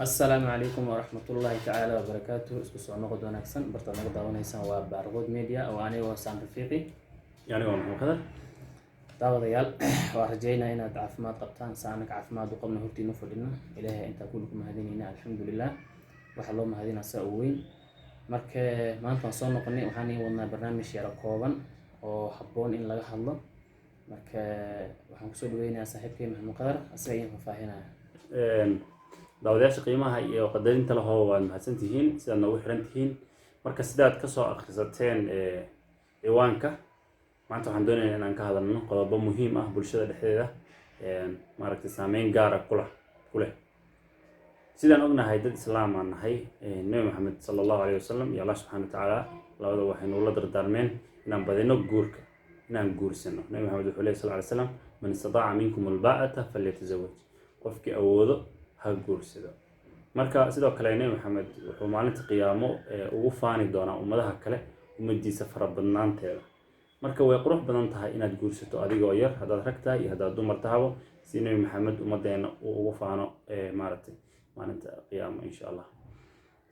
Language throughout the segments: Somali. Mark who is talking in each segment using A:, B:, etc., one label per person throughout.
A: السلام عليكم ورحمة الله تعالى وبركاته. اسكو سو نقد وناكسن برتنا داونيسان waa Baarqood Media oo aniga San Rafiqi
B: يعني waa maxay qadar
A: daawadayaal waa rajeynaa inaad caafimaad qabtaan saanaka caafimaad u qabno hortiina fadhino ilaahay inta ku mahadinayna alxamdulillah waxa loo mahadinaa saa u weyn marka maanta waan soo noqonay waxaan wadnaa barnaamij yar kooban oo habboon in laga hadlo marka waxaan ku soo dhaweynayaa saaxiibkay Maxamed Qadar asaga in faafinaya
B: daawadayaasha qiimaha iyo qadarinta lahoo waa mahadsantihiin sidaad noogu xiran tihiin marka sidaad ka soo akhrisateen ciwaanka maanta waxaan doonayaa inaan ka hadalno qodobo muhiim ah bulshada dhexdeeda maaragtay saameyn gaar ah ku leh sidaan ognahay dad islaam aan nahay nabi maxamed sallallahu alayhi wasallam iyo allah subhanahu wa ta'ala labada waxaynu la dardaarmeen inaan badino guurka inaan guursano nabi maxamed wuxuu leeyahay sallallahu alayhi wasallam man istata'a minkum alba'ata falyatazawwaj qofkii awoodo ha guursado marka sidoo kale nabi maxamed wuxuu maalinta qiyaamo ugu faani doonaa ummadaha kale ummadiisa farabadnaanteeda marka way qurux badan tahay inaad guursato adigoo yar hadaad rag tahay iyo hadaad dumar tahabo si nabi maxamed ummadeena uu ugu faano maaragtay maalinta qiyaamo insha Allah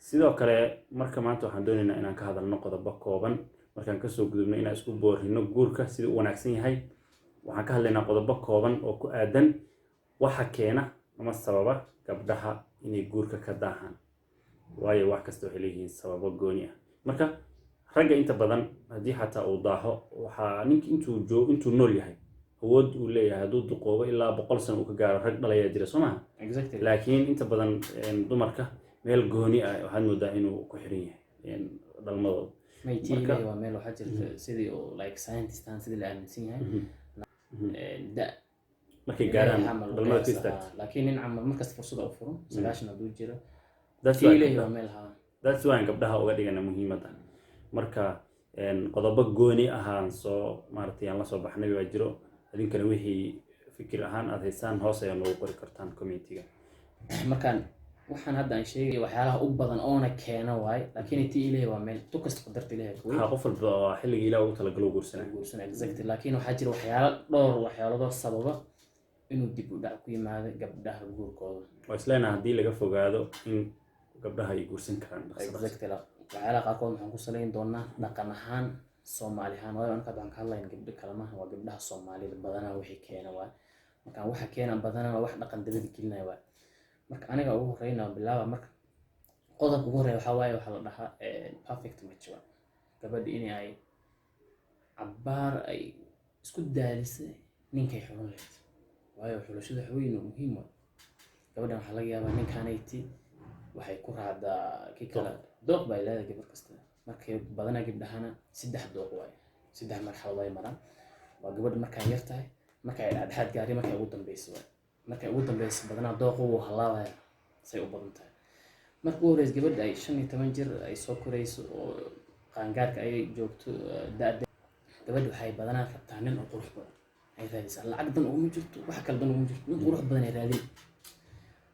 B: sidoo kale marka maanta waxaan doonaynaa inaan ka hadalno qodobo kooban markaan ka soo gudubno inaan isku boorino guurka sida uu wanaagsan yahay waxaan ka hadlaynaa qodobo kooban oo ku aadan waxa keena ama sababa gabdhaha inay guurka ka daahaan waayo wax kasta waxay leeyihiin sababo gooni ah marka ragga inta badan haddii xataa uu daaho waxaa ninka intuu nool yahay awood uu leeyahay hadduu duqoobo ilaa 100 sano uu ka gaaro rag dhalaya jira soo maaha laakiin inta badan dumarka meel gooni ah waxaad moodaa inuu ku xiran yahay dhalmadooda
A: marka waa meel waxa jirta sidii oo like scientistan sidii la aaminsan yahay da
B: markay gaaraan dhalmada kista
A: laakiin in camal markas fursad u furo 9 haduu jiro
B: that's why gabdhaha uga dhigana muhiimada marka qodobo gooni ahaan soo maartay aan la soo baxnay waa jiro adinkana wixii fikir ahaan aad haysaan hoos ayaa noogu qori kartaan community-ga
A: markaan waxaan hadda aan sheegay waxyaalaha u badan oo na keena waay laakiin tii ilaahay waa meel tu kasta qadarta ilaahay ku
B: waxa qof walba waa xilliga ilaahay ugu talagalo guursanay
A: exactly laakiin waxa jira waxyaalo sababa inuu dib u dhac ku yimaado gabdhaha guurkooda
B: waa isleena haddii laga fogaado in gabdhaha ay guursan karaan
A: exactly waxyaalaha qaarkood waxaan ku saleyn doonaa dhaqan ahaan Soomaali ahaan waayo anka baan ka hadlayn gabdho kalamaha waa gabdhaha Soomaalida badanaa wixii keena waa marka waxa keena badanaa wax dhaqan dabada gelinaya waa marka aniga ugu horeeyna bilaaba marka qodobka ugu horeeya waxa waaye waxa la dhahaa perfect match waa gabadha in ay abbaar ay isku daalisay ninkay xuleed waayo xulashada weyn oo muhiim ah gabadhan waxa laga yaabaa ninkaanayti waxay ku raacdaa ki kala dooq bay leedahay gabar kasta markay badanaa gabdhahana 3 dooq waay 3 marxalad ay maraan waa gabadha markay yar tahay markay dhaxad gaari markay ugu dambeysay markay ugu dambeysay badanaa dooq uu halaabaya say u badan tahay markuu horeys gabadha ay 15 jir ay soo korayso oo qaangaarka ay joogto daada gabadha waxay badanaa rabtaa nin oo qurux badan ay raadaysaa lacag dan ugu jirto wax kale dan ugu jirto nin qurux badan ay raadin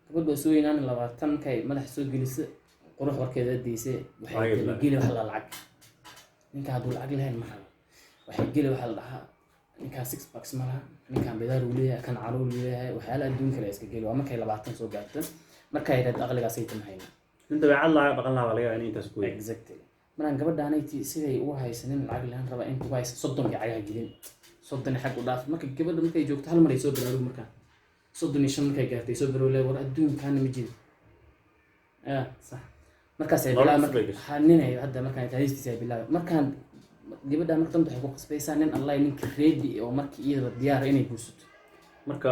A: gabadha soo weynaan 20 kay madax soo gelisay qurux warkeeda deysay waxay geli wax la lacag ninka haduu lacag lahayn ma rabo waxay geli wax la dhahaa ninka 6 bucks ma laha ninka bidaar uu leeyahay kan caro uu leeyahay waxyaala adduunka la iska geli waa markay 20 soo gaarto markay raad aqligaas ay tamahayna
B: inta way cad laga dhaqan lahaa laga yaabaa in intaas ku weyn
A: exactly maraan gabadhaanayti siday u haysanin lacag lahayn raba in ku hayso 30 cagaha gelin 30 xaq u dhaaf marka gabadha markay joogto hal mar ay soo bilaawo marka 35 markay gaartay soo bilaawo war adduunkan ma jiro صح markaas ay bilaabay markaan ninay hadda markaan taariikhdiisa ay bilaabay markaan gabadha markan waxay ku qasbaysaa nin Allah ninka ready oo markii iyada diyaar inay guursato
B: marka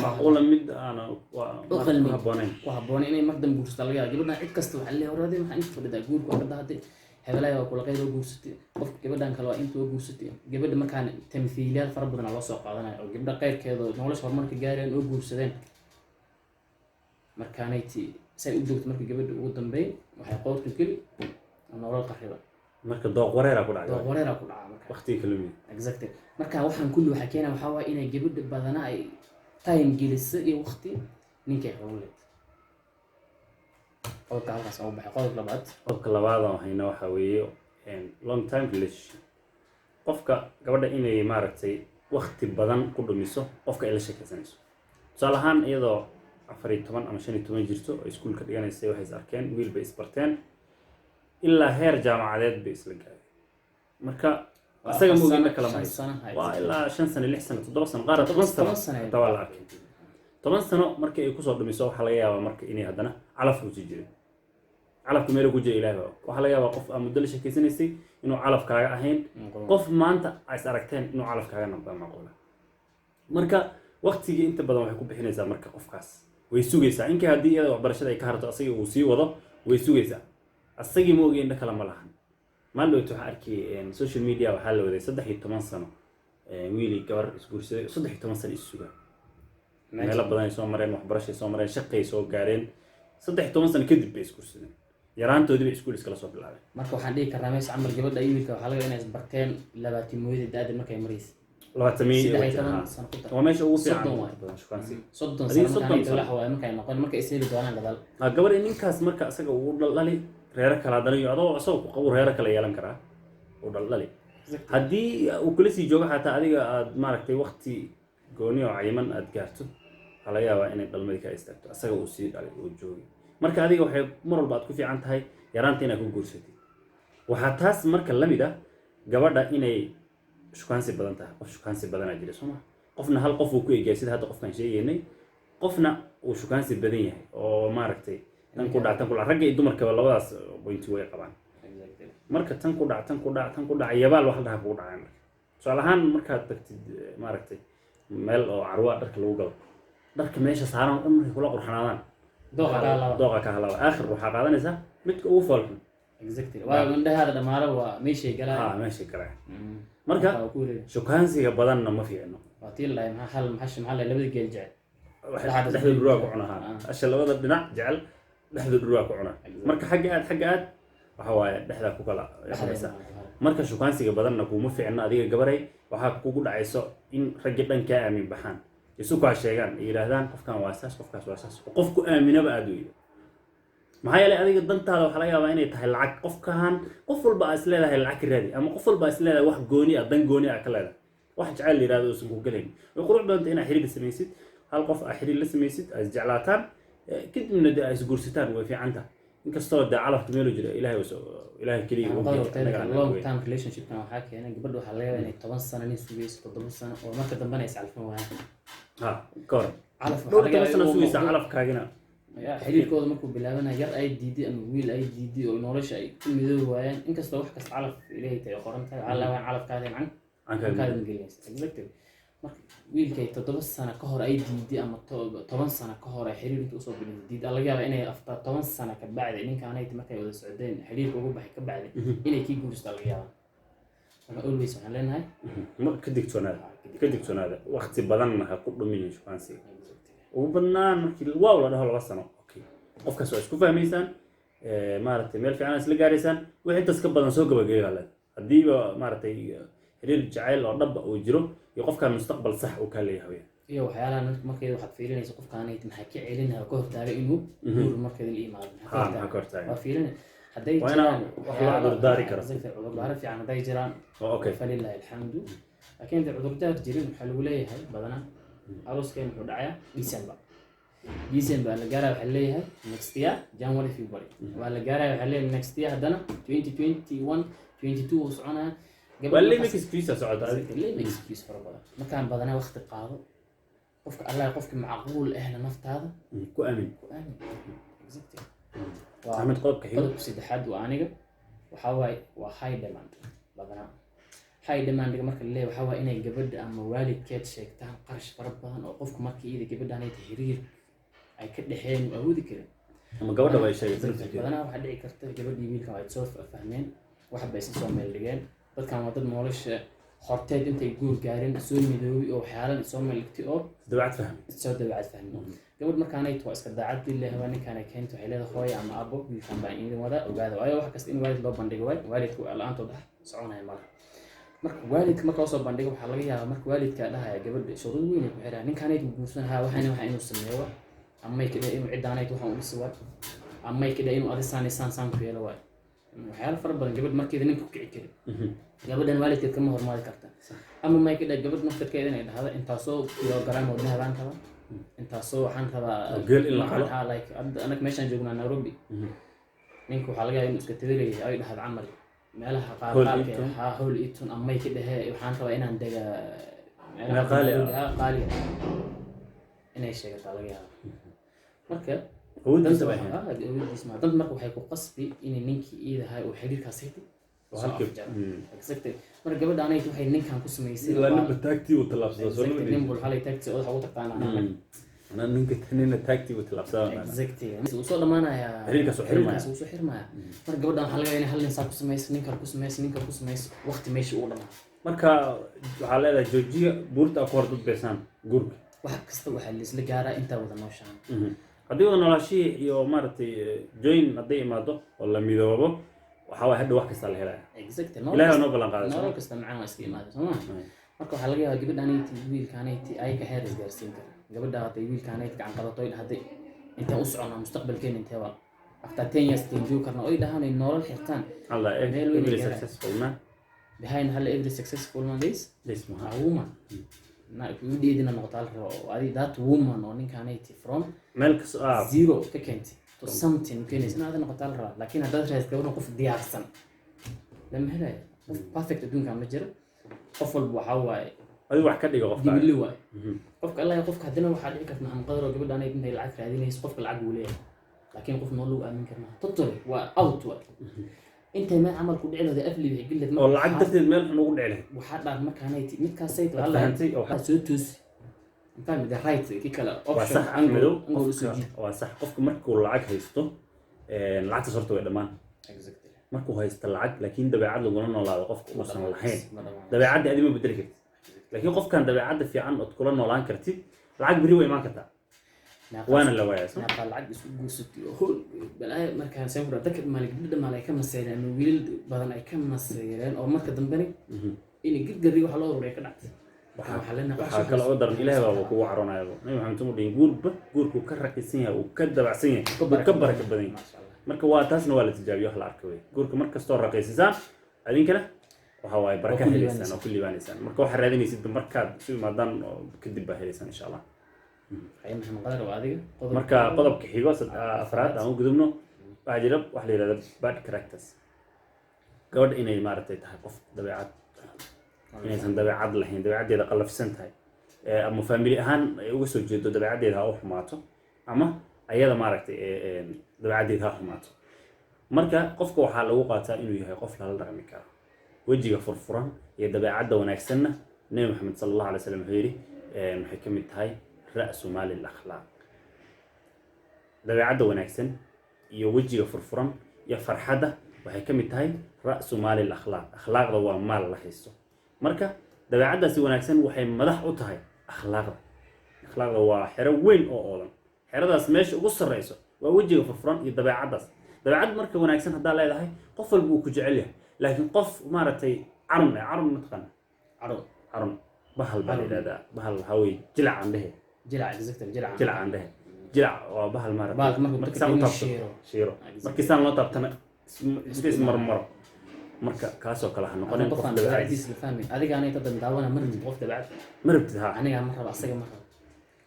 B: macquul mid ana waa
A: habboon inay mardan guursato laga yaabo gabadha cid kasta waxa leeyahay waraadey maxaa inta fadhida guurku ka dahday hebelay oo kula qayb guursatay qof gabadhan kale waa intuu guursatay gabadha markaan tamthiiliyad fara badan loo soo qaadanayo oo gabadha qayrkeeda nolosha horumarka gaareen oo guursadeen markaanayti say u joogto markii gabadha ugu dambeey waxay qoortu kali nolol qariba
B: marka dooq wareera ku
A: dhacay marka
B: waqti kale
A: exactly marka waxaan kulli waxa keenay waxa waa inay gabadha badana ay time gelisa iyo waqti ninkay xuleed qodobka halkaas oo baxay qodobka labaad
B: waxayna waxa weeye long time relationship qofka gabadha inay maaragtay waqti badan ku dhumiso qofka ay la sheekaysanayso tusaale ahaan iyadoo 14 ama 15 jirto oo iskuulka dhiganaysay waxay is arkeen wiil bay isbarteen ilaa heer jaamacadeed bay isla gaareen marka asaga moogeena kala ma waa ilaa 5 sano 6 sano 7 sano qaar 10 sano tawala arkay 10 sano markii ay ku soo dhumiso waxa laga yaabaa marka inay haddana calaf ku sii jirin calafku meel ku jira ilaahay waxa laga yaabaa qof aan muddo la sheekeysanaysay inuu calaf kaaga ahayn qof maanta ay is aragteen inuu calaf kaaga noqdo macquul marka waqtiga inta badan waxay ku bixinaysaa marka qofkaas way sugaysaa inkii haddii iyada waxbarashada ay ka harto asaga uu sii wado way sugaysaa asagii ma ogeyn kala ma lahan maalmood waxa arkay social media waxa la waday 13 sano wiili gabar isguursaday 13 sano isuga meel badan ay soo mareen waxbarasho soo mareen shaqay soo gaareen 13 sano kadib bay isguursadeen yaraantoodii bay iskuul iskala soo bilaabeen
A: marka waxaan dhigi karnaa meesha camal gabadha iyo wiilka waxa laga inay isbarteen 20 mooyada daada markay maraysa
B: 20 sano waa meesha ugu fiican shukaansi
A: 30 sano markay noqon markay isheeli doonaan gadaal
B: gabar ninkaas marka asaga uu dhalali reero kala danayo adoo asoo qabo reero kala yeelan karaa uu dhalali haddii uu kula sii joogo xataa adiga aad maaragtay waqti gooni oo cayiman aad gaarto waxa laga yaabaa inay dhalmadii ka istaagto asaga uu sii dhalay uu joogi marka adiga waxay mar walba aad ku fiican tahay yaraanta inaad ku guursatid waxaa taas marka la mid ah gabadha inay shukaansi badan tahay qof shukaansi badanaa jira soo ma qofna hal qof uu ku eegay sida hadda qofkan sheegaynay qofna uu shukaansi badan yahay oo maaragtay tan ku dhac ragga iyo dumarkaba labadaas point way qabaan marka tan ku dhac yabaal wax dhaha ku dhacay marka su'aal ahaan markaad tagtid maaragtay meel oo carwa dharka lagu galo dharka meesha saaran oo dhan kula qurxanaadaan dooqa ka halaba aakhir waxa qaadanaysa midka ugu foolxun
A: waa indhaha dhamaaro waa meeshay galaan
B: meeshay galaan marka shukaansiga badanna ma fiicno
A: waa tii la maxaa labada geel jecel
B: dhexda dhuraa ku cunaha asha labada dhinac jecel dhexda dhuraa ku cunaa marka xagga aad waxa waaye dhexda ku kala yaxaysa marka shukaansiga badanna kuma fiicno adiga gabaray waxa kugu dhacayso in ragga dhanka aamin baxaan isu ka sheegaan yiraahdaan qofkan waa saas qofkaas waa saas qofku aaminaba aad u yiri maxaa yeelay adiga dantaada waxa laga yaabaa inay tahay lacag qofkan qof walba is leedahay lacag raadi ama qof walba is leedahay wax gooni ah dan gooni ah ka leedahay wax jacayl yiraahdo isu ku galeen way qurux badan inay xiriir samaysid hal qof xiriir la samaysid ay jeclaataan kadibna ay is guursataan way fiicanta inkastoo calafka meel jira ilaahay kaliya uu
A: long term relationship kan waxa keenay gabadha waxa laga yaabaa inay 10 sano nin sugayso 7 sano oo marka dambana is calfan waayaan
B: koor
A: calaf
B: waxa laga yaabaa calafkaagina
A: xiriirkooda markuu bilaabanayo yar ay diiday ama wiil ay diiday oo nolosha ay ku midoobi waayaan inkastoo wax kasta calaf ilaahay tahay qoran tahay alla waan calafkaada kaada gelinaysa exactly marka wiilkay 7 sano ka hor ay diiday ama 10 sano ka hor ay xiriir inta usoo bilaabay diid laga yaabaa inay after 10 sano ka bacdi ninkaanay markay wada socdeen xiriirka ugu baxay ka bacdi inay kii guursto laga yaabaa marka always waxaan leenahay
B: ka digtoonaada waqti badan ha ku dhumin shukaansiga ugu badnaan markii waa la dhaho 2 sano okay qofkaas waa isku fahmaysaan maaragtay meel fiican isla gaaraysaan wixii intaas ka badan soo gabagabeeyay hadiiba maaragtay xiriir jacayl oo dhab uu jiro iyo qofkan mustaqbal sax uu ka leeyahay
A: iyo waxyaalaha markay waxaad fiirinayso qofkaanay maxaa ka celinaya ka hortaaga inuu guur markay la imaado
B: maxaa ka hortaaga
A: waa fiirinay haday
B: jiraan wax la cudurdaari karo
A: cudurdaar fiican haday jiraan
B: okay
A: falillahi alhamdu laakiin inta cudurdaar jirin waxa lagu leeyahay badana aroskeen wuxuu dhacayaa December la gaaray waxa leeyahay next year January February waa la gaaray waxa leeyahay next year hadana 2021 22 oo soconaa
B: wali mix excuse socda
A: mix excuse farabada markaan badana waqti qaado qofka Allah qofka macquul ah naftaada
B: ku aamin
A: exactly
B: waa mid qodobka
A: saddexaad waa aniga waxa waay waa high demand badana high demand marka la leeyahay waxa waa inay gabadha ama waalidkeed sheegtaan qarash fara badan oo qofka markii iyada gabadhan ay xiriir ay ka dhaxeen awoodi kareen
B: ama gabadha way sheegtay
A: badana waxa dhici karta gabadhii wiilka ay soo fahmeen wax bay soo meel dhigeen dadkan waa dad nolosha horteed intay guur gaareen soo midoobi oo waxyaalan soo meel dhigtay oo dabeecad fahmi gabadh markaanay waa iska daacad ilaahay waa ninkan ay keento waxay leedahay hooyo ama abo wiilkan baa idin wada ogaada waayo wax kasta in waalid loo bandhigo waalidku la'aantooda soconaya malaha marka waalidka marka soo bandhigo waxa laga yaabaa marka waalidka dhahaya gabadha shuruud weyn ay ku xiraan ninkan ay guursan waxa inuu sameeyo ama ay kidhay inuu cidaanay waxa uu dhisay ama ay kidhay inuu adisaan ku yeelo waay waxyaalo fara badan gabadh markeeda ninka ku kici karin gabadhan waalidkeed kama hormaadi karta ama ma ay kidhay gabadh naftarkeeda inay dhahdo intaasoo kilogram oo dahab aan kaba intaasoo waxaan rabaa
B: geel in la qalo
A: like anaga meeshaan joognaa Nairobi ninku waxaa laga yaabaa inuu iska tabeelaya ay dhahad camal meelaha qaarka hawl itun ama ka dhahay waxaan rabaa inaan daga meelaha qaali inay sheegataa laga yaabaa marka
B: awoodiisa
A: dad marka waxay ku qasbi in ninkii iidahay uu xiriirkaas hayay exactly marka gabadha anay waxay ninkan ku sameysay
B: waa taagtii uu talaabsado soo
A: loo nin bul halay taagtii oo waxa uu taqaanaa
B: أنا نينك تنين تاكتي وتلعبسها.
A: Exactly. وصل لما أنا
B: هريك سو حرمة.
A: سو حرمة. مرة قبل أنا حلقة يعني هل نساق كوسميس نينكر كوسميس وقت ماشي أولا.
B: مركا على جوجي بورت أكورد بيسان جورك.
A: واحد كستو واحد اللي سلقارة أنت وذا نوشان.
B: هذي أنا لاشي يو مرتي جوين هذي ما ده ولا ميدوبه وحاول هذا واحد كسر هلا.
A: Exactly.
B: لا أنا بلان قاعد.
A: نورك استمعنا واسكيم هذا سماه. مرة حلقة قبل أنا تقول كانت أي كهرز جالسين كده. قبل ده تقول كانت عن قضاء هذي أنت أسرعنا مستقبل كين أنت وا after 10 years تنجو كنا أي ده هني النور الحيتان
B: الله every successful man
A: behind هلا every successful man
B: ليش ما
A: a woman na يودي دينا نقطع الرو هذه that woman أو كانت from
B: ملك
A: zero ككنت to something كنيس أنا هذا نقطع الرو لكن هذا رأس قبل نقف ديار سن لما هلا perfect بدون كم مجرى قفل بوحواي
B: هذا واحد كده يقف
A: جيب اللي واي قفك الله يقفك هدنا واحد يكف مع مقدره قبل أنا يبني العكس هذه يسقفك العقل وليه لكن قف نقول أمين كرنا تطلع وأوت واي أنت ما عمل كل عيله ذي أفلي بيقول لك
B: والله عدت المال نقول عليه
A: وحد بعد ما كانت متكاسيت والله
B: أنتي أو
A: سوتوس كان ده رايت كي كلا
B: وصح أنجلو وصح قفك مركو العك هيستو العك صرته قدمان مركو هيست العك لكن ده بيعد له قلنا ولا قفك وصلنا الحين ده بيعد قديم بدرجة لكن قف كان ده بيعد في عن أتكلنا ولا عن كرتيب العك بريوي ما كتب وانا اللي وايس
A: نقل العك ستي هو بلا ما كان سيمبر ذكر مالك بدا مالك كم مسيرين إنه ويل بدنا كم مسيرين أو مركز دنبني إني قد قريب حلو وريك نعت وحلنا
B: وحكى الأقدر إلهي وقوة عرونا يا أبو نيم حمتم دين جور كرك السنة وكذب عسنة وكبر كبدين مركز واتاسنا ولا تجابي يحل عركوي جور كمركز طور رقيس إنسان هذين كله وهواي بركة هلسان وكل بان إنسان مركز واحد هذين يسد مركز شو ما دان كذب هلسان إن شاء الله
A: خير نحن قدر وهذه
B: مركز قضب كحيوس أفراد أو قدمنا أجرب واحد هذا باد كاركترز قد إني مارتي تحقق دبيعات إنسان دبيعات لحين دبيعات إذا قل في سنة هاي أما فاميلي هان يوصل جدو دبيعات إذا أو حماته أما أيضا مارتي دبيعات إذا حماته مركز قفك وحال وقعته إنه يهاي قفل هالرقم كار وجهه فرفران يدبيعات ونكسنة نبي محمد صلى الله عليه وسلم هيري محكمة هاي رأس مال الأخلاق دبيعات ونكسن يوجهه فرفران يا فرحده وحكمة هاي رأس مال الأخلاق أخلاق هو مال الله يسوع مركا دبيعات سوى نكسن وحي مدح أطهاي أخلاق هو حروين أو أولم حردا سماش وقص الرئيس ووجهه فرفران يدبيعات دبيعات مركا ونكسن هذا لا إلهي قفل بوك جعله لكن قف مارتي عرم متقن عرم بحل هذا بحل هوي جلع عنده جلع عنده جلع وبحل مارتي مركا شيرو مركا سان لو طبتنا سبيس مرمر مركا كاسو كلا نقول
A: قف دبعتيس الفامي هذيك أنا تبدأ دعوانا قف دبعت
B: مربتها
A: أنا مرة بعصير مرة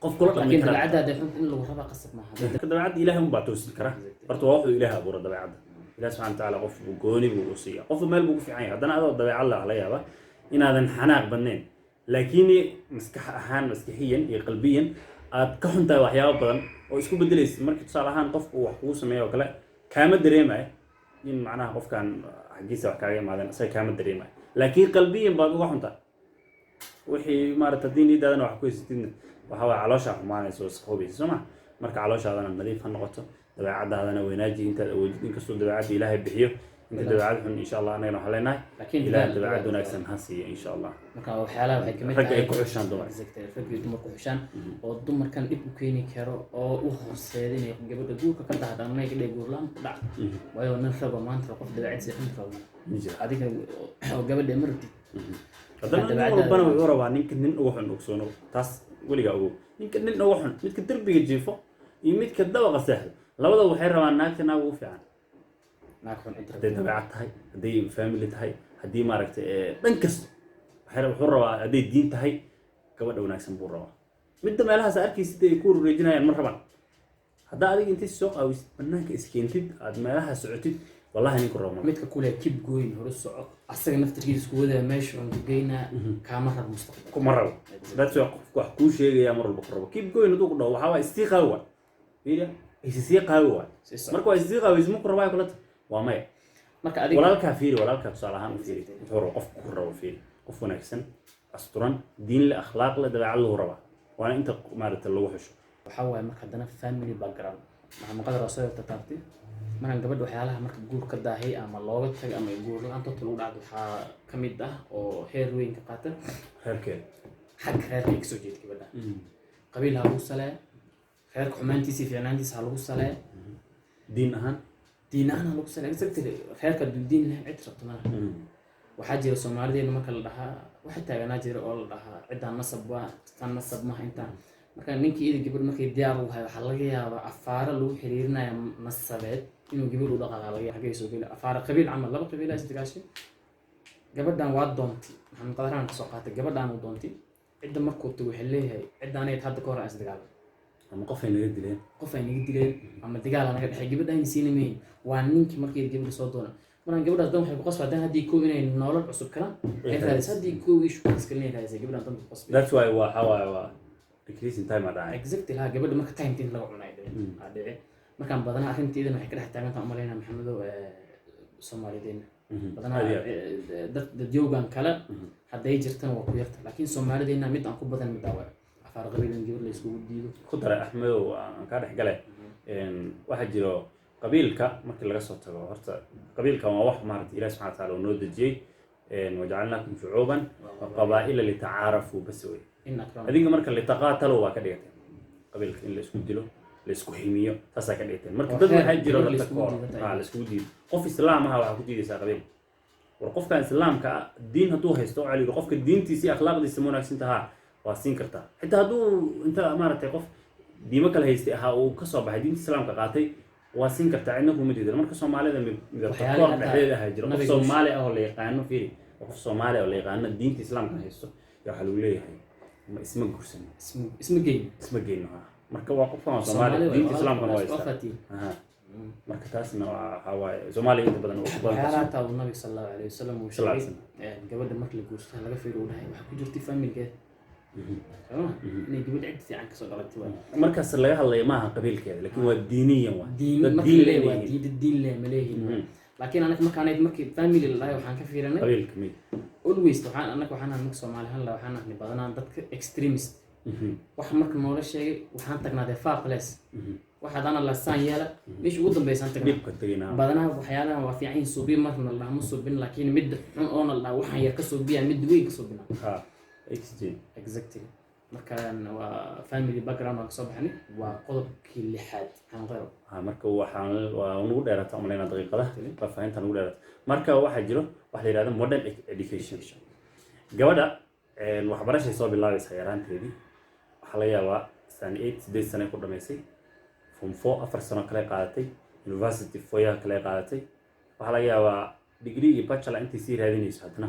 B: قف كل
A: لكن العادة دفعت إن لو ربع قصة معها
B: دبعت إله مبعتوس الكرة برتوا إله أبو دبعت إله سبحانه وتعالى قف بجوني بوصية قف مال بوقف عين هذا أنا دبع الله عليها بقى إن هذا حناق بنين لكني مسكح أهان مسكحيا قلبيا أتكحن تاي وحياة بدن ويسكو بدليس مركز صالحان قف وحوس ما وكلا كامل دريمة إن معناها قف كان حقيسة وحكاية معنا سي كامل دريمة لكن قلبيا بقى وحنتا وحي مارة الدين ده أنا وحكوي ستين وحوا علاشة معنا يسوس خوبي سمع مركز علاشة هذا النظيف هالنقطة دبعات هذا أنا ويناجي أنت وجدين كسر دبعات إلهي بحيه أنت دبعات إن شاء الله أنا نحلنا
A: لكن
B: إلهي دبعات دون أكسن هسي إن شاء الله
A: مركز حالة وحي كمان
B: رجع يكوشان دمر
A: رجع دمر كوشان والدمر كان إبو كيني كرو أو وحسيدين قبل تقول كذا هذا ما يقدر يقول لهم لا ويا نفرق ما نفرق في دبعات زي نفرق هذيك قبل ده مرتي
B: هذا ربنا ويورا نينك نين وحن أكسونه تاس ولي جاوه نينك نين وحن متك تربي الجيفة يميت كدوا قسهل لو ده وحير وعناك ناقو في عن
A: ناكون أنت
B: هدي تبعت هاي هدي فاميلي هاي هدي ماركت بنكس حير حرة هدي دين هاي كبر وناك سنبور midda meelahaas arkaysid ay ku wareejinayaan ma rabaan haddaa adiga intii soo qaawisid banaanka iskeentid aad meelaha socotid wallahi ninku rabo
A: midka kule keep going hore soco asaga naftirkiisa isku wadaa meesha aan ku geynaa kaama rabo mustaqbal
B: kuma rabo that's why qofku wax kuu sheegaya mar walba ku rabo keep going hadduu ku dhaho waxaa waa istii qaawi waa fiiriya isii qaawi waa marka waa istii qaawi isma ku rabaa kulata waa maya
A: marka adiga
B: walaalkaa fiiri walaalkaa tusaale ahaan u fiiri wuxuu rabo qofku ku rabo fiiri qof wanaagsan asturan diin le akhlaaq le dabeecad lahu rabaa waana inta maaragtay lagu xusho
A: waxaa waaye marka haddana family background maxaa maqadar oo soo taabtay markaan gabadha waxyaalaha marka guur ka daahay ama looga tagay ama guur la-aanta horta lagu dhacdo waxaa ka mid ah oo heer weyn ka qaata
B: reerkeeda
A: xagga reerka ay kasoo jeeda gabadha qabiil ha lagu salee reerka xumaantiisa iyo fiicnaantiisa ha lagu salee
B: diin ahaan
A: diin ahaan ha lagu salee exactly reerka hadduu diin lahayn cid rabto malaha waxaa jira soomaalideena marka la dhahaa waxa taaganaa jira oo la dhahaa ciddaan nasab waa tan nasab maha intaan marka ninkii ida gabadh markay diyaar u lahay waxaa laga yaabaa afaaro lagu xiriirinaya nasabeed inuu gabadh u dhaqaaqa laga yaaba xaggay soo geli afaaro qabiil camal laba qabiilaa isdagaashay gabadhan waa doontay maxamed qadaraan kasoo qaatay gabadhaan uu doontay cidda markuu tago waxay leeyahay ciddaaneyd hadda ka hor aan isdagaalay
B: ama qof ay naga dileen
A: qof ay naga dileen ama dagaal naga dhexay gabadhaan siina mayn waa ninkii markii gabadha soo doona markaan gabadhaas dan waxay ku qasbaa dan haddii koow inay nolol cusub kalaan ay raadis haddii koow ishu iska leeyahay raadisay gabadhaan dan ku qasbay
B: that's why waxa waaye waa decreasing time aa dhacay
A: exactly ha gabadha marka time tin laga cunay dhici markaan badanaa arrinteedana waxay ka dhex taagan tahay umaleynaa maxamedow soomaalideena badanaa dad yowgan kale hadday jirtana waa ku yarta laakiin soomaalideena mid aan ku badan mid aa afaar qabiilan gabadh la iskugu diido
B: ku daray axmedow aan kaa dhex galay waxaa jiro qabiilka markii laga soo tago horta qabiilkan waa wax maaragtay ilaah subxana wataala uu noo dejiyey wajacalnaakum shucuuban wa qabaa'ila litacaarafuu bas wey adinka marka litaqaatalo waa ka dhigatay qabiilka in la isku dilo la isku ximiyo taasaa ka dhigatay marka dad waxaa jiro la iskugu diido qof islaam aha waxaa ku diidaysaa qabiilka war qofkan islaamka ah diin hadduu haysto waxaa la yidhi qofka diintiisa iyo akhlaaqdiisa ma wanaagsan tahaa waa siin kartaa xitaa hadduu inta maaragtay qof diimo kale haystay ahaa uu kasoo baxay diinta islaamka qaatay waa siin kartaa cidna kuma diidan marka soomaalida midabtakoor dhexdeeda ahaa jiro qof soomaali ah oo la yaqaano fiiri qof soomaali oo la yaqaano diinta islaamka haysto yaa waxaa lagu leeyahay ma isma guursan isma geyno ha marka waa qofkan soomaali diinta islaamkana waa haysta marka taasna waxaa waaye soomaaliya inta badan
A: waxyaalaha taa uu nabiga sallallahu alayhi wasallam uu sheegay gabadha marka la guursato laga fiiro uu dhahay waxaa ku jirtay familkeeda inay gabadh cid fiican kasoo dhalatay waa
B: markaas laga hadlayo maaha qabiilkeeda laakiin waa diiniyan waa
A: diin le ma leeyihiin laakiin anaga markii family la dhahay waxaan ka fiirinay
B: qabiilka mid
A: always waxaan nahay Soomaali ahaan waxaan nahay badanaa dadka extremist wax marka noola sheegay waxaan tagnaaday far place waxaad ana la saan yeela meesha ugu dambaysan tagnaa badanaa waxyaalaha waa fiican suubi marna la ma suubin laakiin mid xun oo la waxaan yar ka suubiya mid weyn ka suubina exactly markaan waa family background aan kasoo baxnay waa qodobkii lixaad aan qaro
B: marka waxaan waa ugu dheeraata umaleynaa daqiiqada faafahinta ugu dheeraata marka waxaa jiro wax la yiraahdo modern education gabadha waxbarashay soo bilaabaysa yaraanteedii waxaa laga yaabaa sano 8 sano ku dhamaysay from 4 sano kale qaadatay university 4 kale qaadatay waxaa laga yaabaa degree iyo bachelor intii sii raadinayso hadna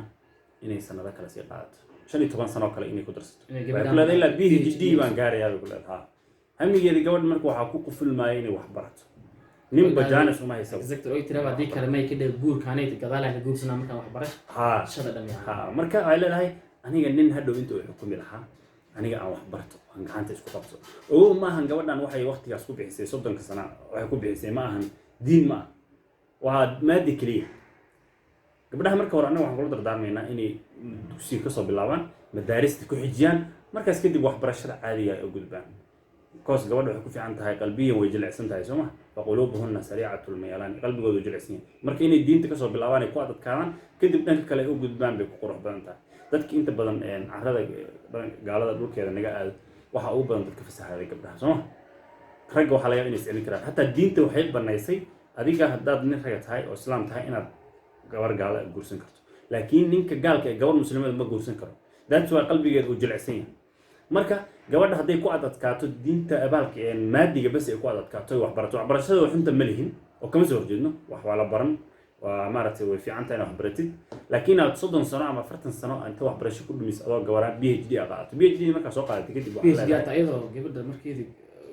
B: inay sanado kale sii qaadato 15 sano kale inay ku darsato kulada ilaa PhD baan gaarayaa kulada hamigeeda gabadh marka waxaa ku qufulmaayay inay wax barato nin bajaanis uma hayso
A: exactly oo tiraba hadii kale may ka dhig guurkaanay gadaalaha guursanaa markaan wax barasho shada dhan
B: marka ay leedahay aniga nin hadhow inta uu xukumi lahaa aniga aan wax barto aan gacanta isku qabto oo ma ahan gabadhan waxay waqtigaas ku bixisay 30 sano waxay ku bixisay ma ahan diin ma waa maadi kaliya gabadhaha marka hore anaga waxaan kula dardaarmaynaa inay dugsiga kasoo bilaabaan madaarista ku xijiyaan markaas kadib waxbarashada caadiga ay u gudbaan koos gabadha waxay ku fiican tahay qalbiyan way jilicsan tahay soo ma faqulubuhunna sariicatul mayalan qalbigoodu jilicsan marka inay diinta kasoo bilaabaan ay ku adadkaadaan kadib dhanka kale ay u gudbaan bay ku qurux badan tahay dadka inta badan carrada gaalada dhulkeeda naga aado waxa ugu badan dadka fasahaday gabdhaha soo ma ragga waxaa laga yaabaa inay iscelin karaan hataa diinta waxay banaysay adiga haddaad nin raga tahay oo islaam tahay inaad gabar gaala guursan karto laakiin ninka gaalka ee gabar muslimada ma guursan karo that's why qalbigeeda uu jilicsan yahay marka gabadha hadday ku adadkaato diinta abaalka maadiga bas ay ku adadkaato waxbarashada xunta ma lihin oo kama soo horjeedno wax waa la baran waa maaragtay way fiican tahay inaad wax baratid laakiin aad 30 sano ama 40 sano inta wax barasho ku dhumis adoo gabaraan PhD qaato PhD marka soo qaadatay kadib
A: PhD ta ayadoo gabadha markeedii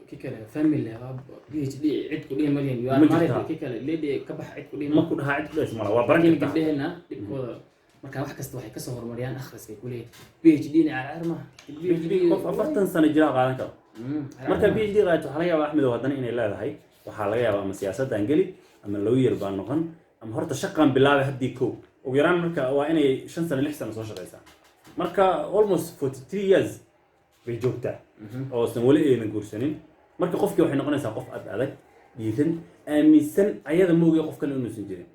A: kikale family ah PhD cid ku dhigay malyan iyo markeedii kikale leeday ka bax cid ku dhigay
B: ma ku dhaha cid ku dhigay mala waa baran kartaa
A: gabdheena dibkooda marka wax kasta waxay ka soo horumariyaan akhriska ku leeyahay PhD ni caar ma
B: PhD qof 40 sano jira qaadan karo marka PhD qaato waxa laga yaabaa Axmed wadana inay leedahay waxa laga yaabaa ama siyaasaddan gali ama lawyer baan noqon ama horta shaqan bilaabay hadii koo ugu yaraan marka waa inay 5 sano 6 sano soo shaqeysaa marka almost 43 years bay joogtaa oo san wali ayna guursanin marka qofkii waxay noqonaysaa qof adag dhiiran aaminsan ayada moogiyo qof kale inuu san jirin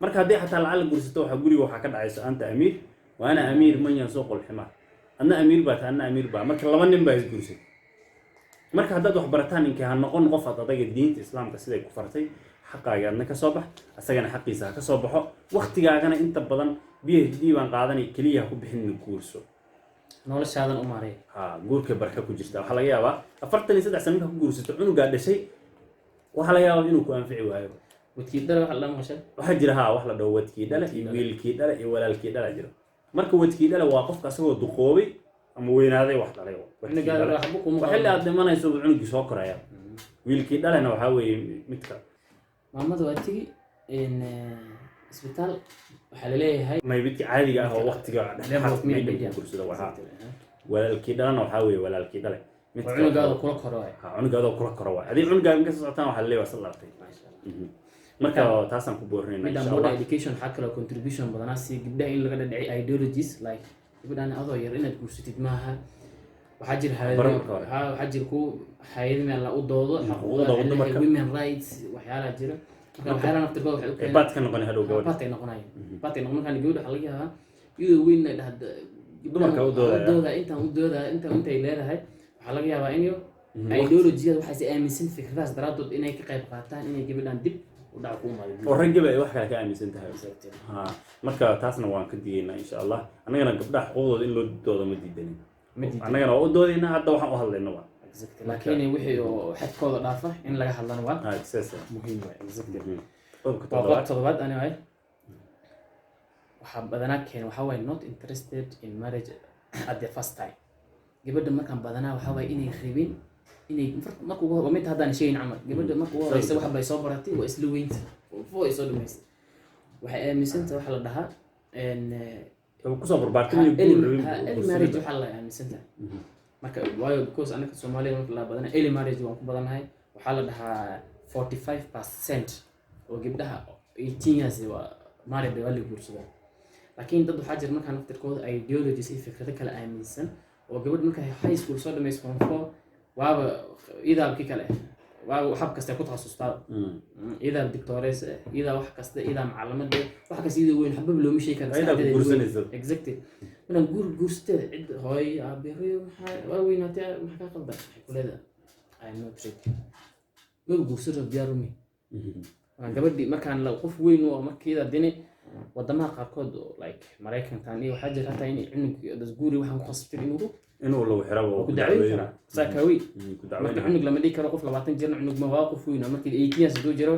B: marka hadii xataa lacag guursato waxa guriga waxa ka dhacayso anta amiir waana amiir man yansoo qolxima anna amiir baa taana amiir baa marka laba nin baa is guursay marka haddaad wax barataan inkii ha noqon qof adaga diinta islaamka siday ku fartay xaqaaga ka soo bax asagana xaqiisa ka soo baxo waqtigaagana inta badan PhD baan qaadanay kaliya ku bixin guurso
A: noloshaadan u maaray
B: guurka barka ku jirta waxa laga yaabaa 43 sano ku guursato cunuga dhashay waxa laga yaabaa inuu ku anfici waayo
A: wadkii dhala waxa la maqashay
B: waxa jira wax la dhaw wadkii dhala iyo wiilkii dhala iyo walaalkii dhala jira marka wadkii dhala waa qofka asagoo duqoobay ama weynaaday wax dhalay waxa la admanayso cunugii soo koraya wiilkii dhalana waxa weeye midka
A: maamada waa tigi in isbitaal waxa la leeyahay
B: maybidki caadiga ah oo waqtiga dhexdhexaad kursada waxa walaalkii dhalana waxa weeye walaalkii dhalay
A: midka cunugaada kula koro
B: cunugaada kula koro adii cunugaaga ka socotaan waxa la leeyahay salaatay marka taasan ku boornayna
A: insha Allah education waxa kale contribution badan si gabdhaha in laga dhacay ideologies like gabadhan adoo yar inaad guursatid maaha waxa jir hay'ad ku hay'ad meel la u doodo xuquuqda women rights waxyaalaha jira marka waxyaalaha naftirkooda waxay u keeneen
B: baad ka noqon hadhow gabadha
A: baad ay noqonayaan kan gabadha waxa laga yaabaa iyadoo weyn ay dhahda
B: dumarka u dooda
A: intay leedahay waxa laga yaabaa in ideologiyada waxay aaminsan fikradaas daraadood inay ka qayb qaataan inay gabadhan dib u dhac ku imaado
B: oo ragga ay wax kale ka aaminsan tahay marka taasna waan ka digeynaa insha Allah anagana gabdhaha xuquuqdooda in loo doodo ma diidanin anagana waa u doodayna hadda waxaan u hadlaynaa waa
A: laakiin wixii oo xadkooda dhaafa in laga hadlana waa muhiim waa qodobad ani way waxa badanaa keen waxa way not interested in marriage at the first time gabadha markaan badanaa waxa way inay rabin inay markuu ugu horreeyay haddaan sheegin camal gabadha markuu ugu horreeyay wax bay soo baratay waa isla weynta oo ay soo dhameysay waxay aaminsantahay waxa la dhahaa
B: ku soo barbaartay
A: marriage waxa la aaminsantahay marka waayo because anaka Soomaaliya marka la badan early marriage waan ku badanahay waxa la dhahaa 45% oo gabdhaha 18 years waa married waa la guursadaa laakiin dad waxa jira marka naftirkooda ideologies iyo fikrado kala aaminsan oo gabadh marka high school soo dhameysay form 4 waaba idaabkii kale waa wax kasta ku taxasustaa idaab doctores idaab wax kasta idaab macallimada wax kasta idaab weyn xabab loo mishay kara exactly marka guursteed cid hooy aabeeyo waa weynaatay maxaa ka qaldan kuleeda ay no trick guursada diyaarumi gabadhi markaan la qof weyn oo markiida dini wadamaha qaarkood like Mareykanka iyo waxa jira hataa in cunug dasguuri waxaan ku khasbtay inuu
B: loo xiro
A: ku dacweyn sakawi marka cunug lama dhigi karo qof 20 jir cunug ma waa qof weyn markii 18 years doo jiro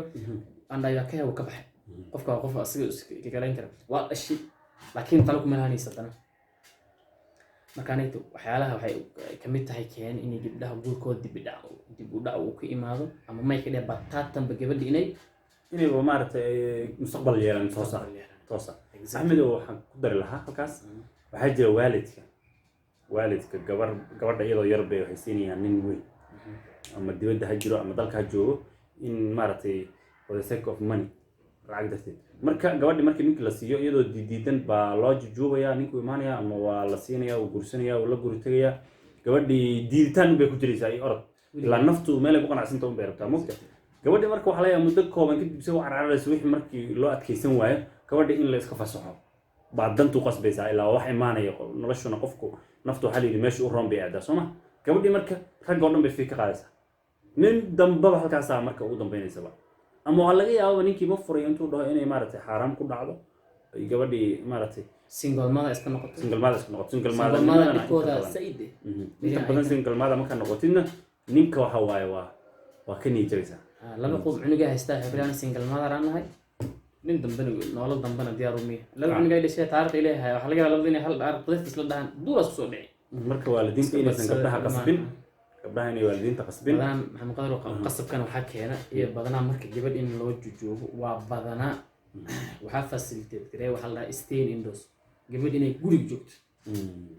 A: andaya ka heew ka baxay qofka qof asiga ka garan kara waa ashi laakiin talo kuma lahayn sadana markaanayto waxyaalaha waxay kamid tahay keen in gabdhaha guurkooda dib u dhac uu ka imaado ama may ka dhib batatan gabadha inay
B: maartay mustaqbal yeelan toosa Axmed waxaan ku dari lahaa halkaas waxa jira waalidka gabadha iyadoo yar bay waxay siinayaan nin weyn ama dibadda ha jiro ama dalka ha joogo in maartay for the sake of money lacag darteed marka gabadhi markii ninka la siiyo iyadoo diidan baa loo jujuubaya ninku imaanaya ama waa la siinaya oo gursanaya oo la guri tagaya gabadhi diiditaan bay ku jiraysaa ay orod ilaa naftu meel ay ku qanacsanto u beertaa mugta gabadhi marka waxa la yahay muddo kooban kadib soo carcarayso wixii markii loo adkeysan waayo gabadhi in la iska fasaxo baadantu qasbaysaa ilaa wax imaanaya noloshuna qofku naftu waxa la yiri meesha u roon bay aadaa Soomaa gabadhi marka rag oo dhan bay fiika qaadaysaa nin dambaba halkaas marka ugu dambeynaysa ama waxa laga yaabaa ninkii ma furay intuu dhaho inay maaragtay xaraam ku dhacdo ay gabadhi maaragtay
A: single mother iska noqoto
B: single mother
A: kooda said
B: inta badan single mother marka noqotidna ninka waxa waaye waa ka niijiraysa
A: laba qof cunuga haysta xibran single mother aan nahay nin dambana nolol dambana diyaar u miya laba aniga dhashay taariikh ilaahay waxa laga yaabaa labadii inay hal qadafta isla dhahan duuras ku soo dhici
B: marka waalidiinta inaysan gabdhaha qasbin gabdhaha inay waalidiinta qasbin
A: badanaa maxamed qadar qasabkan waxaa keena iyo badanaa marka gabadh in loo joogo waa badanaa waxaa facilitate garee waxaa la dhahaa stay indoors gabadh inay guriga joogto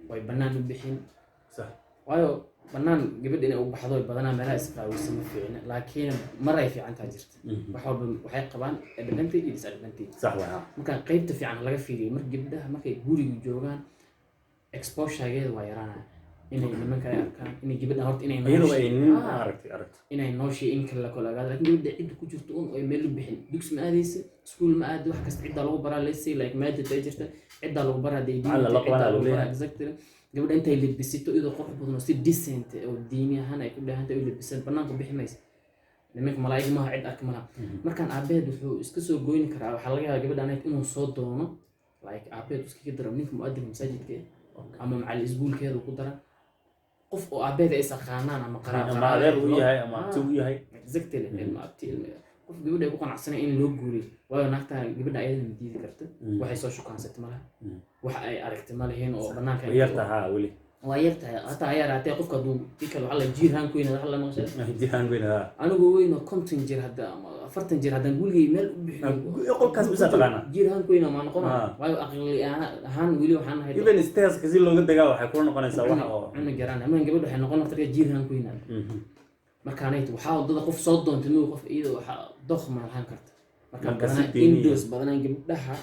A: way bannaan u bixin
B: sax
A: waayo bannaan gabadh inay u baxdo badanaa meelaha isqaawisa ma fiicna laakiin mar ay fiicantaa jirta wax walba waxay qabaan advantage iyo disadvantage
B: sax waa
A: marka qaybta fiican laga fiiriyo mar gabdhaha markay guriga joogaan exposure-geeda waa yaraanaya inay nimanka ay arkaan inay gabadha horta inay
B: iyadoo ay nin aragtay
A: inay nooshay in kale la kala ogaado laakiin gabadha cidda ku jirto un ay meel u bixin dugsi ma aadaysa iskuul ma aada wax kasta ciddaa lagu baraa lesay like maajid ay jirta ciddaa lagu baraa exactly gabadha intay lebisito iyadoo qurux badan oo si decent oo diini ahaan ay ku dhahantay u lebisan banaanku bixi maysa nimanka malaa'ig maaha cid arka malaha markaan aabeed wuxuu iska soo goyni karaa waxaa laga yaabaa gabadha anayd inuu soo doono like aabeed iskaga daro ninka mu'adinka masaajidka ama macallin iskuulkeeda ku dara qof oo aabeed ay isaqaanaan ama
B: ama adeer uu yahay ama abti uu yahay
A: exactly qof gabadha ay ku qanacsanay in loo guuriyo waayo naagta gabadha ayada ma diidi karta waxay soo shukaansatay malaha wax ay aragtay ma lahayn oo banaanka
B: yartaha weli
A: waa yartahay hataa ayaa raatay qofka hadduu kii kale waxaa la jiirhaan ku yinada la maqshay
B: jiirhaan ku yinada
A: anigu weyn oo 50 jir hadda ama 40 jir haddaan guligay meel u bixiyo
B: qolkaas bisa taqaana
A: jiirhaan ku yinada ma noqona waayo aqli ahaan weli waxaan ahay
B: even stairs kasi looga dagaa waxay ku noqonaysaa wax oo
A: ana garaan ama gabadha waxay noqon kartaa jiirhaan ku yinada markaanayt waxaa wadada qof soo doontay inuu qof iyadoo waxa doq ma lahaan karta marka badanaa indoors badanaa gabdhaha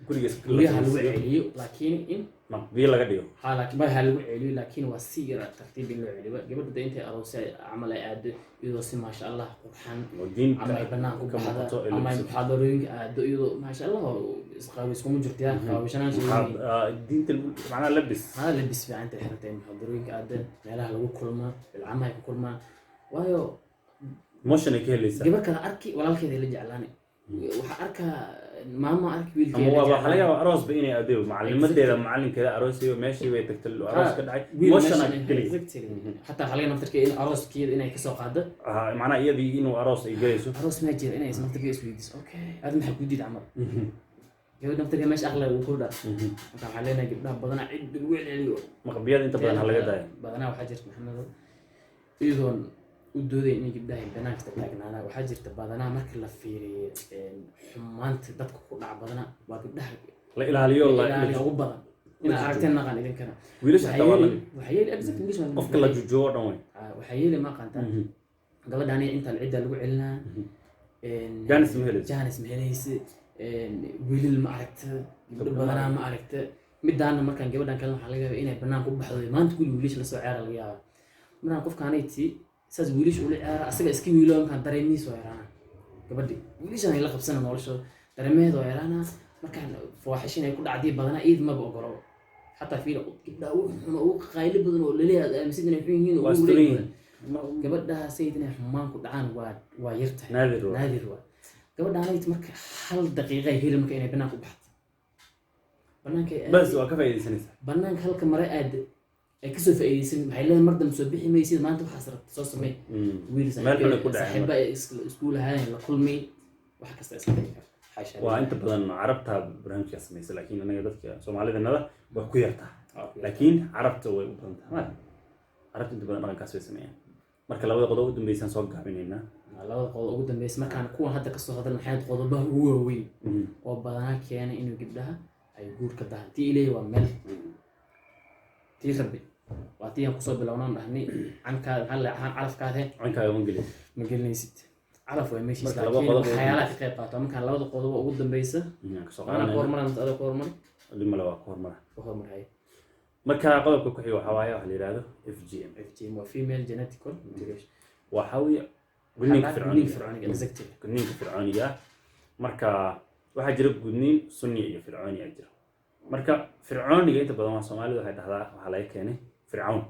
A: guriga lagu celiyo laakiin in
B: maqbiil laga dhigo
A: laakiin baa lagu celiyo laakiin waa si yar tartiib in loo celiyo gabadha intay aroosay camal ay aado iyadoo si maasha Allah qurxan ama ay banaan ku baxdo ama ay muxaadarooyin aado iyadoo maasha Allah isqaawis kuma jirto yaa qaawishanaas
B: diinta macna labis
A: labis fiican tahay xirtay muxaadarooyin aado meelaha lagu kulmaa bilcamaha ay ku kulmaa waayo
B: motion ay ka helaysaa
A: gabar kala arki walaalkeeda la jeclaanay waxa arkaa maama arki wiilkeeda
B: ama waxa laga yaabaa aroos ba inay adeeyo macallimadeeda macallinkeeda aroosiyo meeshii way tagtay aroos ka dhacay motion ay galay
A: hatta xalay naftarkeeda in arooskeeda inay ka soo qaado
B: macna iyadii inuu aroos ay galayso
A: aroos ma jira inay naftarkeeda isweydiis okay aad maxay ku diid camal gabadha naftarkeeda meesha aqlay uu ku dhar marka waxa leenahay gabdhaha badanaa cid lagu celiyo
B: maqbiyada inta badan laga daayo
A: badanaa waxaa jirta maxamed iyadoon u dooday in gabdhaha banaanka taagnaana waxaa jirta badanaa marka la fiiriyo xumaanta dadka ku dhac badanaa waa gabdhaha
B: la ilaaliyo
A: ugu badan ina aragteen maqan idinkana
B: wiilasha
A: waxay yeeli exactly
B: qofka la joogo dhan way
A: waxay yeeli ma qantaa gabadhaani inta cidda lagu celinaa janis mehelaysa wiilil ma aragta gabdho badanaa ma aragta midaana markaan gabadhan kale waxaa laga yaabaa inay banaanka u baxdo maanta guri wiilasha lasoo ciyaara laga yaabaa markaan qofkaanayti saas wiilish ula ciyaara asaga iska wiilo markaan dareemihiis oo yaraana gabadhi wiilishan ay la qabsana noloshooda dareemaheeda oo yaraana markaan fawaaxishin ay ku dhacdii badanaa iid maba ogolo xataa fiila gabdhaha ugu qaylo badan oo laleeyahay aaminsan inay xun yihiin oo ugu leeyihiin gabadhaha sayid inay xumaan ku dhacaan waa yartahay naadir waa gabadhaanayd marka hal daqiiqa ay heli marka inay banaanka u baxdo banaanka
B: bas waa ka faa'iidaysanaysaa
A: banaanka halka mare aad ay kasoo faa'iidaysan waxay leedahay mar dambe soo bixi maysid maanta waxaas rabta soo samey wiil saaxiiba iskuul ahaayeen la kulmay wax kasta iska dhici kara
B: waa inta badan carabta barnaamijka samaysa laakiin anaga dadka Soomaalidanada waa ku yartaa laakiin carabta way u badan tahay carabta inta badan dhaqankaas way sameeyaan marka labada qodob ugu dambeeysan soo gaabinayna
A: labada qodob ugu dambeeysan markaan kuwan hadda ka soo hadalna maxay qodobaha ugu waaweyn oo badanaa keenay inuu gabdhaha ay guur ka dahan tii ilaahay waa meel tii rabbi واتيها قصة بلونان رهني عنك هلا عرف
B: عنك يوم انجليز
A: ما قلنيست عرف وين ماشي لكن حيالات قيقات ممكن لو قضوا قدام بيسه انا كورمر انت هذا كورمر
B: اللي ما لو كورمر
A: هاي
B: marka qodobka ku xiga waxa waaye waxa la yiraahdo
A: FGM waa female genetical mutation
B: waxa weeye gudniinka
A: fircooniga exactly
B: gudniinka fircooniga marka waxa jira gudniin sunni iyo fircooniga jira marka fircooniga inta badan waa Soomaalidu waxay dhahdaa waxa laga keenay fircoon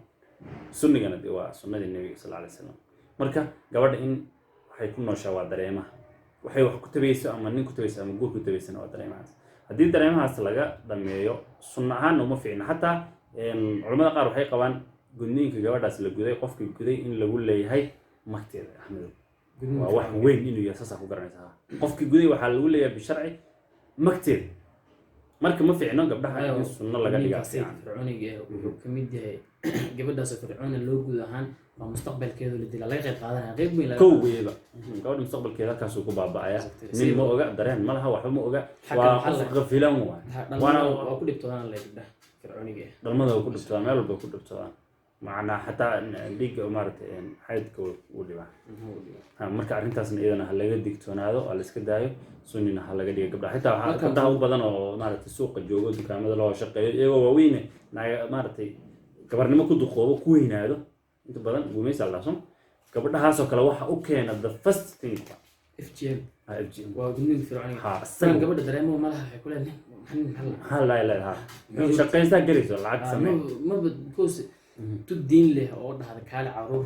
B: sunnigana waa sunnadii Nabiga sallallahu alayhi wasallam marka gabadha in waxay ku nooshaa waa dareemaha waxay wax ku tabayso ama nin ku tabayso ama guur ku tabayso waa dareemahaas haddii dareemahaas laga dhameeyo sunna ahaan uma fiicna hataa culimada qaar waxay qabaan gudniinka gabadhaas la guday qofkii guday in lagu leeyahay magteeda Axmed waa wax weyn inuu yahay saas ku garanaysaa qofkii guday waxaa lagu leeyahay bisharci magteed marka ma fiicno gabdhaha in sunno laga dhigaa
A: fircooniga wuxuu ka mid yahay gabadhaas fircoon loo guud ahaan waa mustaqbalkeedu la dilaa laga qayb qaadanaya qayb weyn
B: kow weeyba gabadha mustaqbalkeeda halkaas uu ku baaba'aya nin ma oga dareen ma laha waxba ma oga waa qof qafilan waana
A: ku dhibtoodaan la gabdhaha fircooniga
B: dhalmada ku dhibtoodaan meel walba ku dhibtoodaan macna xataa dhiigga maaragtay xaydka uu dhibaa marka arrintaasna iyadana ha laga digtoonaado oo la iska daayo sunnina ha laga dhiga gabdhaha xitaa waxaa gabdhaha u badan oo maaragtay suuqa joogo dukaamada loo shaqeeyo iyagoo waaweyne maaragtay gabarnimo ku duqoobo ku weynaado inta badan gumaysa la dhaafsan gabdhahaasoo kale waxa u keena the first thing
A: FGM
B: FGM
A: waa gudniinka fircooniga gabadha dareemo malaha waxay ku leedahay
B: maxaa la ilaaha shaqaystaa gelayso lacag samee
A: ma because tu diin leh oo dhahda kaale caruur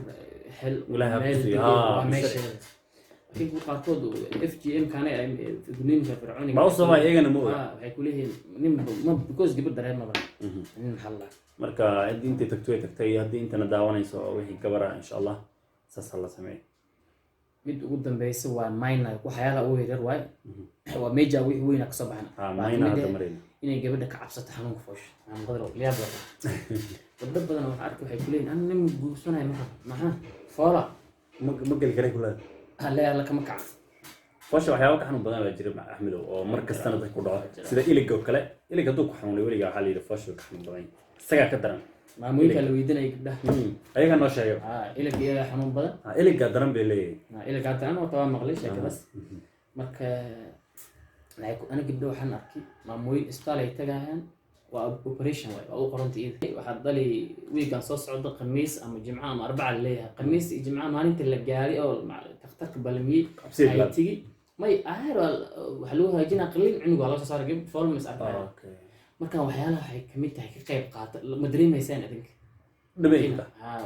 A: hel meesheeda laakiin kuwa qaarkood FGM kaana gudniinka fircooniga
B: ma u sabaa iyagana ma oga
A: waxay ku leeyihiin nin ma because gabadha dareemaba nin maxaa la
B: marka haddii intay tagto way tagtay haddii intana daawanayso wixii gabara insha allah saas la sameeyo
A: mid ugu dambeysa waa minor waxyaalaha ugu yaryar waay waa major wixii weyn ka soo baxan
B: minor hadda marayna
A: inay gabadha ka cabsato xanuunka foosha aan qadar liyaab wata gabdho badan waxaa arkay waxay ku leeyihiin nin guursanayo maxaa foola
B: ma geli karay kula
A: haleela kama kaca
B: foosha waxyaabo ka xanuun badan baa jira axmedow oo mar kastana dadku dhaco sida ilig oo kale ilig hadduu ku xanuunay weligaa waxaa la yidhi foosha ka xanuun badan isagaa ka daran
A: maamooyinka la weydiinaya gabdhaha
B: ayaga noo sheegay
A: ilig iyaga xanuun badan
B: iligaa daran bay leeyahay
A: iligaa daran oo tabaa maqlay sheekadaas marka ana gabdho waxaan arkay maamooyin isbitaal ay tagayaan waa operation waay waa u qoranta iyada waxaad dhali wiigan soo socda khamiis ama jimco ama arbaca la leeyahay khamiis iyo jimco maalinta la gaaray oo takhtarka balamiyey ay tigi may aheer waxaa lagu hagaajinaa qalin cunug waa loo soo saaray foolmas arkaya marka waxyaalaha waxay kamid tahay ka qayb qaata ma dareemaysaan adinka
B: dhameeyta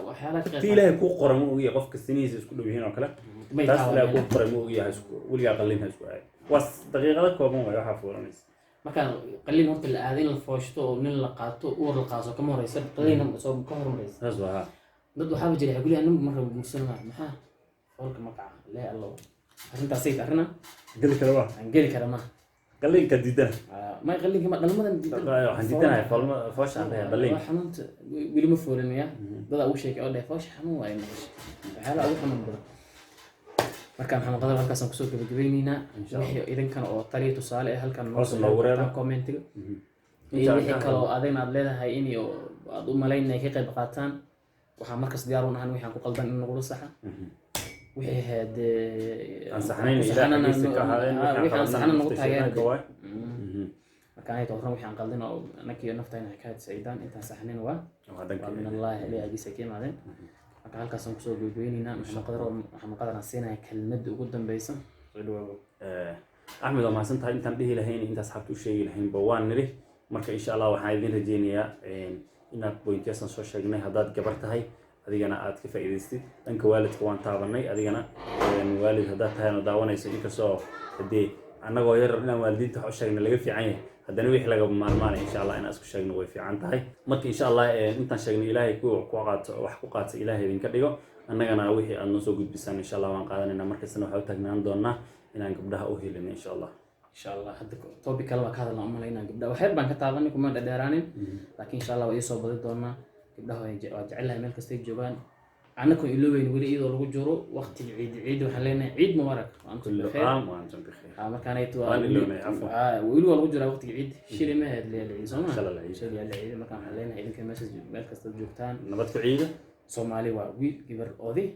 A: waxyaalaha ka
B: qayb ilaahay ku qoran uu yahay qofka siniisa isku dhow yihiin oo kale taas ilaahay ku qoran uu yahay weligaa qalin isku ay was daqiiqada kooban way waxa fuulanaysa marka qalin horta la aadin la fooshto oo nin la qaato uur la qaaso kama horeysa qalin soo ka hormareysa taas waa dad waxaa jiray xaguli annagu marka guursan maxaa foolka magaca lee allah arrintaas ay arina gali kara waa aan gali kara ma qalliinka diidan ma qalliinka ma dhalmadan waxaan diidanahay foosha aan qalliin xanuunta weli ma foolinaya dad ugu sheekay oo foosha xanuun waa inay waxyaalaha ugu xanuun badan marka maxamed qadar halkaas aan kusoo gabagabaynaynaa wixii idinkan oo taliya tusaale ah halkan noo soo qortaan commentiga wixii kale oo adayna aad leedahay in aad u malaynay ka qayb qaataan waxaan markas diyaar u nahay waxaan ku qaldan in nagula saxa wixii had ansaxana nagu taageera marka anay tooran waxaan qaldin oo anakii naftayna ka saydaan intaan saxnin waa min allah ilaahay agiisa ka imaadeen marka halkaas aan kusoo gabagabaynaynaa maxamed qadar aan siinaya kelmadda ugu dambeysa soo dhawaabo axmed waa mahadsan tahay intaan dhihi lahayn intaas xabta u sheegi lahaynba waan niri marka insha allah waxaan idin rajeynayaa inaad bointiyaasaan soo sheegnay haddaad gabar tahay adigana aad ka faa'iidaystid dhanka waalidka waan taabanay adigana waalid haddaad tahayna daawanayso inkastoo haddii annagoo yar inaan waalidiinta wax u sheegna laga fiican yahay haddana wixii laga maarmaanay insha allah inaan isku sheegno way fiican tahay marka insha allah intaan sheegnay ilaahay wax ku qaata ilaahay idinka dhigo annagana wixii aad noo soo gudbisaan insha allah waan qaadanaynaa markastana waxaa u taagnaan doonaa inaan gabdhaha u helino insha allah hadda topic kale waa ka hadalnaa u malaynaa gabdhaha waxyar baan ka taabanay kuma dhadheeraanin laakiin insha allah waa ii soo badi doonaa gabdhaha waa jecelahay meel kastay joogaan annakoo ilooweyn weli iyadoo lagu jiro waqtiga ciid waxaan leenahay ciid mubarak weli waa lagu jiraa waqtiga ciid shili ma ahayd leela ciid sooma shili yaala ciid marka waxaan leenahay idinka meel kastaad joogtaan nabad ku ciida soomaali waa wiil gabar oday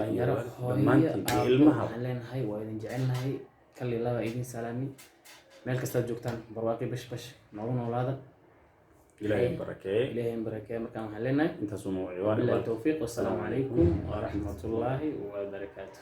B: dhalinyaro hooyo ilmaha waxaan leenahay waa idin jecelnahay kali laba idin salaami meel kastaad joogtaan barwaaqi bash bash noogu noolaada إلهي بركة مكان محلنا انت سموعي وبالله التوفيق والسلام عليكم ورحمة الله وبركاته